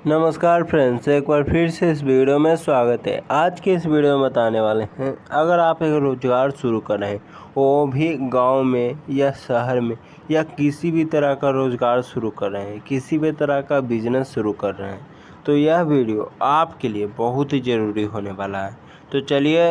नमस्कार फ्रेंड्स, एक बार फिर से इस वीडियो में स्वागत है। आज के इस वीडियो में बताने वाले हैं, अगर आप एक रोज़गार शुरू कर रहे हैं, वो भी गांव में या शहर में, या किसी भी तरह का रोज़गार शुरू कर रहे हैं, किसी भी तरह का बिजनेस शुरू कर रहे हैं, तो यह वीडियो आपके लिए बहुत ही ज़रूरी होने वाला है। तो चलिए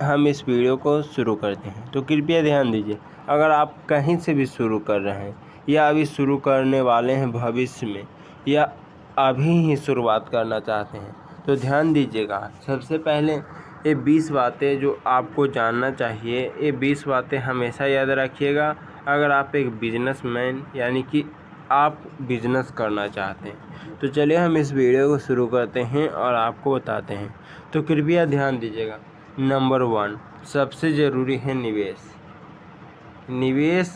हम इस वीडियो को शुरू करते हैं। तो कृपया ध्यान दीजिए, अगर आप कहीं से भी शुरू कर रहे हैं या अभी शुरू करने वाले हैं भविष्य में, या अभी ही शुरुआत करना चाहते हैं, तो ध्यान दीजिएगा। सबसे पहले ये 20 बातें जो आपको जानना चाहिए, ये 20 बातें हमेशा याद रखिएगा अगर आप एक बिजनेसमैन यानी कि आप बिजनेस करना चाहते हैं। तो चलिए हम इस वीडियो को शुरू करते हैं और आपको बताते हैं। तो कृपया ध्यान दीजिएगा। नंबर 1 सबसे ज़रूरी है निवेश। निवेश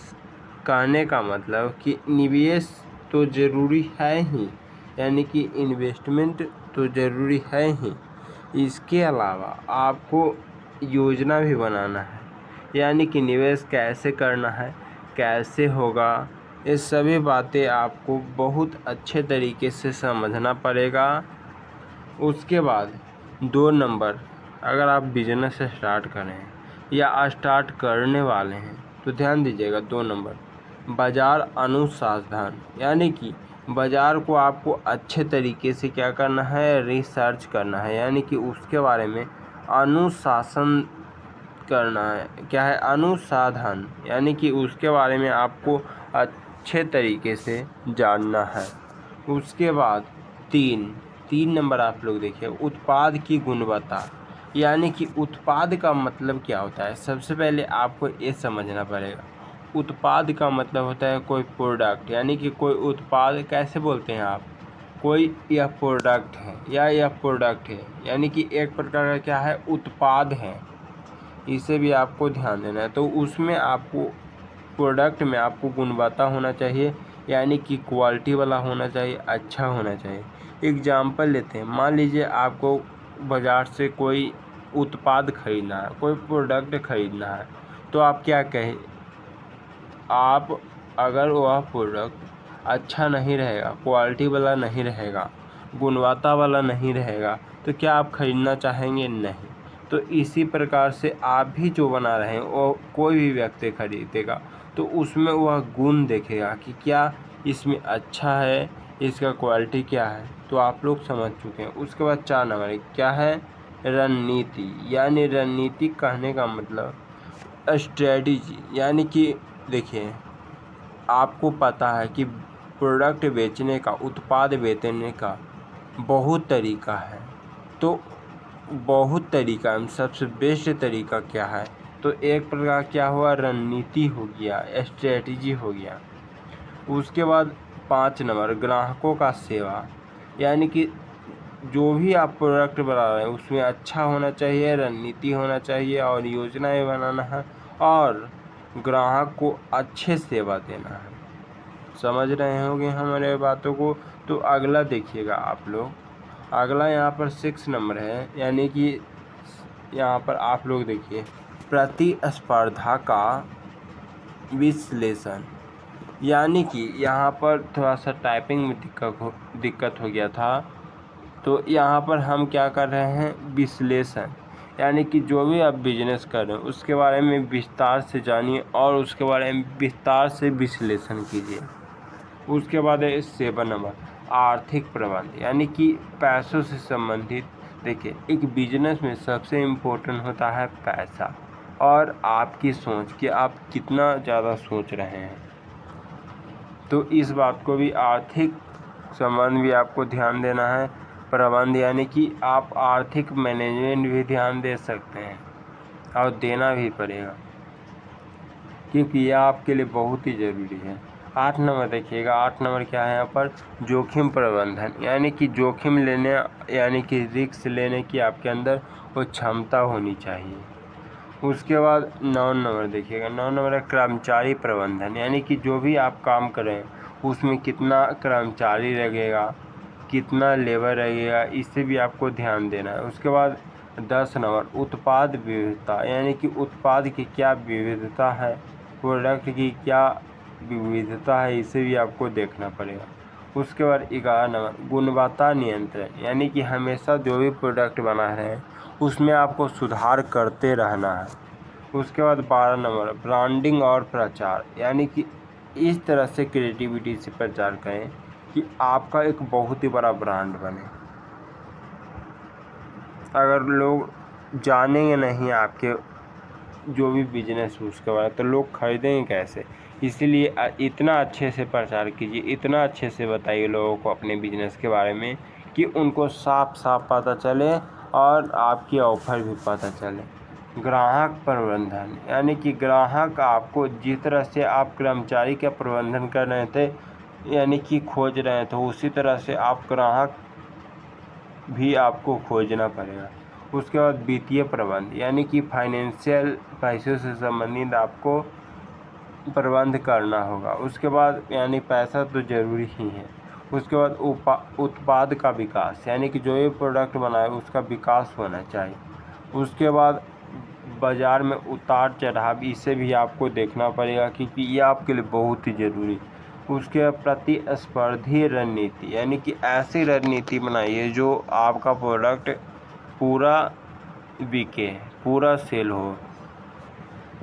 करने का मतलब कि निवेश तो ज़रूरी है ही, यानी कि इन्वेस्टमेंट तो ज़रूरी है ही। इसके अलावा आपको योजना भी बनाना है, यानी कि निवेश कैसे करना है, कैसे होगा, ये सभी बातें आपको बहुत अच्छे तरीके से समझना पड़ेगा। उसके बाद 2 नंबर, अगर आप बिजनेस स्टार्ट करें या स्टार्ट करने वाले हैं तो ध्यान दीजिएगा। 2 नंबर बाज़ार अनुसंधान, यानी कि बाज़ार को आपको अच्छे तरीके से क्या करना है, रिसर्च करना है, यानी कि उसके बारे में अनुशासन करना है। क्या है? अनुसंधान, यानी कि उसके बारे में आपको अच्छे तरीके से जानना है। उसके बाद 3 नंबर आप लोग देखिए, उत्पाद की गुणवत्ता, यानी कि उत्पाद का मतलब क्या होता है। सबसे पहले आपको ये समझना पड़ेगा, उत्पाद का मतलब होता है कोई प्रोडक्ट, यानी कि कोई उत्पाद कैसे बोलते हैं आप, कोई यह प्रोडक्ट है या यह प्रोडक्ट है, यानी कि एक प्रकार का क्या है, उत्पाद है। इसे भी आपको ध्यान देना है। तो उसमें आपको प्रोडक्ट में आपको गुणवत्ता होना चाहिए, यानी कि क्वालिटी वाला होना चाहिए, अच्छा होना चाहिए। एग्जाम्पल लेते हैं, मान लीजिए आपको बाज़ार से कोई उत्पाद खरीदना है, कोई प्रोडक्ट खरीदना है, तो आप क्या कहें, आप अगर वह प्रोडक्ट अच्छा नहीं रहेगा, क्वालिटी वाला नहीं रहेगा, गुणवत्ता वाला नहीं रहेगा, तो क्या आप खरीदना चाहेंगे? नहीं। तो इसी प्रकार से आप भी जो बना रहे हैं, वो कोई भी व्यक्ति खरीदेगा तो उसमें वह गुण देखेगा कि क्या इसमें अच्छा है, इसका क्वालिटी क्या है। तो आप लोग समझ चुके हैं। उसके बाद 4 नंबर क्या है, रणनीति, यानी रणनीति कहने का मतलब स्ट्रेटजी, यानी कि देखिए आपको पता है कि प्रोडक्ट बेचने का, उत्पाद बेचने का बहुत तरीका है। तो बहुत तरीका में सबसे बेस्ट तरीका क्या है, तो एक प्रकार क्या हुआ, रणनीति हो गया, स्ट्रेटजी हो गया। उसके बाद 5 नंबर ग्राहकों का सेवा, यानी कि जो भी आप प्रोडक्ट बना रहे हैं उसमें अच्छा होना चाहिए, रणनीति होना चाहिए और योजनाएं बनाना है और ग्राहक को अच्छे सेवा देना है। समझ रहे होंगे हमारे बातों को। तो अगला देखिएगा आप लोग, अगला यहाँ पर 6 नंबर है, यानी कि यहाँ पर आप लोग देखिए प्रतिस्पर्धा का विश्लेषण, यानी कि यहाँ पर थोड़ा सा टाइपिंग में दिक्कत हो गया था। तो यहाँ पर हम क्या कर रहे हैं, विश्लेषण, यानी कि जो भी आप बिजनेस कर रहे हैं उसके बारे में विस्तार से जानिए और उसके बारे में विस्तार से विश्लेषण कीजिए। उसके बाद है 7 नंबर आर्थिक प्रबंधन, यानी कि पैसों से संबंधित। देखिए एक बिजनेस में सबसे इम्पोर्टेंट होता है पैसा और आपकी सोच, कि आप कितना ज़्यादा सोच रहे हैं। तो इस बात को भी, आर्थिक संबंध भी आपको ध्यान देना है। प्रबंध, यानी कि आप आर्थिक मैनेजमेंट भी ध्यान दे सकते हैं और देना भी पड़ेगा, क्योंकि यह आपके लिए बहुत ही ज़रूरी है। 8 नंबर देखिएगा, 8 नंबर क्या है यहाँ पर, जोखिम प्रबंधन, यानी कि जोखिम लेने, यानी कि रिस्क लेने की आपके अंदर वो क्षमता होनी चाहिए। उसके बाद 9 नंबर देखिएगा, 9 नंबर है कर्मचारी प्रबंधन, यानी कि जो भी आप काम करें उसमें कितना कर्मचारी लगेगा, कितना लेबर लगेगा, इससे भी आपको ध्यान देना है। उसके बाद 10 नंबर उत्पाद विविधता, यानी कि उत्पाद की क्या विविधता है, प्रोडक्ट की क्या विविधता है, इसे भी आपको देखना पड़ेगा। उसके बाद 11 नंबर गुणवत्ता नियंत्रण, यानी कि हमेशा जो भी प्रोडक्ट बना रहे हैं उसमें आपको सुधार करते रहना है। उसके बाद 12 नंबर ब्रांडिंग और प्रचार, यानी कि इस तरह से क्रिएटिविटी से प्रचार करें कि आपका एक बहुत ही बड़ा ब्रांड बने। अगर लोग जानेंगे नहीं आपके जो भी बिजनेस है उसके बारे में तो लोग खरीदेंगे कैसे। इसीलिए इतना अच्छे से प्रचार कीजिए, इतना अच्छे से बताइए लोगों को अपने बिजनेस के बारे में कि उनको साफ साफ पता चले और आपकी ऑफ़र भी पता चले। ग्राहक प्रबंधन, यानी कि ग्राहक आपको जिस तरह से आप कर्मचारी का प्रबंधन कर रहे थे यानी कि खोज रहे थे, उसी तरह से आप ग्राहक भी आपको खोजना पड़ेगा। उसके बाद वित्तीय प्रबंध, यानी कि फाइनेंशियल पैसों से संबंधित आपको प्रबंध करना होगा। उसके बाद यानी पैसा तो ज़रूरी ही है। उसके बाद उत्पाद का विकास, यानी कि जो ये प्रोडक्ट बनाए उसका विकास होना चाहिए। उसके बाद बाज़ार में उतार चढ़ाव, इसे भी आपको देखना पड़ेगा क्योंकि ये आपके लिए बहुत ही ज़रूरी। उसके प्रतिस्पर्धी रणनीति, यानी कि ऐसी रणनीति बनाइए जो आपका प्रोडक्ट पूरा बिके, पूरा सेल हो।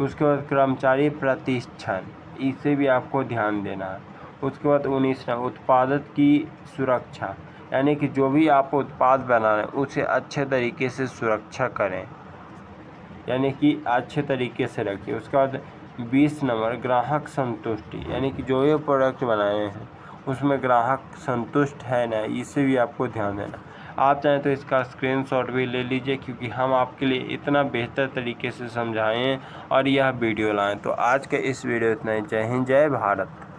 उसके बाद कर्मचारी प्रशिक्षण, इसे भी आपको ध्यान देना है। उसके बाद 19 उत्पादक की सुरक्षा, यानी कि जो भी आप उत्पाद बना रहे हैं उसे अच्छे तरीके से सुरक्षा करें, यानी कि अच्छे तरीके से रखिए। उसके बाद 20 नंबर ग्राहक संतुष्टि, यानी कि जो ये प्रोडक्ट बनाए हैं उसमें ग्राहक संतुष्ट है ना, इसे भी आपको ध्यान देना। आप चाहें तो इसका स्क्रीनशॉट भी ले लीजिए क्योंकि हम आपके लिए इतना बेहतर तरीके से समझाएं और यह वीडियो लाएं। तो आज के इस वीडियो इतना ही। जय हिंद, जय भारत।